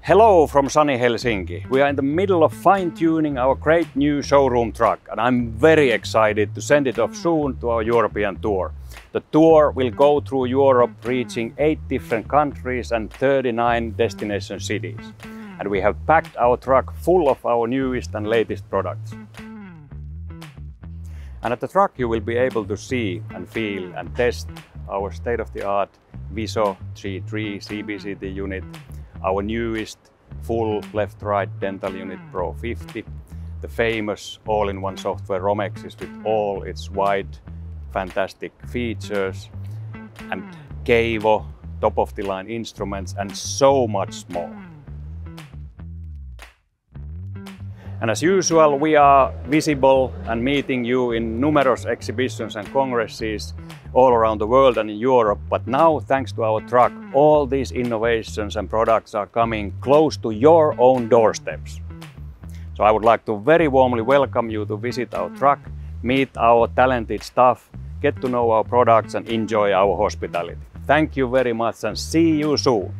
Hello from sunny Helsinki. We are in the middle of fine-tuning our great new showroom truck and I'm very excited to send it off soon to our European tour. The tour will go through Europe, reaching 8 different countries and 39 destination cities. And we have packed our truck full of our newest and latest products. And at the truck you will be able to see and feel and test our state-of-the-art Viso G3 CBCT unit, our newest full left-right dental unit Pro 50, the famous all-in-one software Romexis with all its wide fantastic features, and Keivo top-of-the-line instruments and so much more. And as usual, we are visible and meeting you in numerous exhibitions and congresses all around the world and in Europe. But now, thanks to our truck, all these innovations and products are coming close to your own doorsteps. So I would like to very warmly welcome you to visit our truck, meet our talented staff, get to know our products and enjoy our hospitality. Thank you very much and see you soon.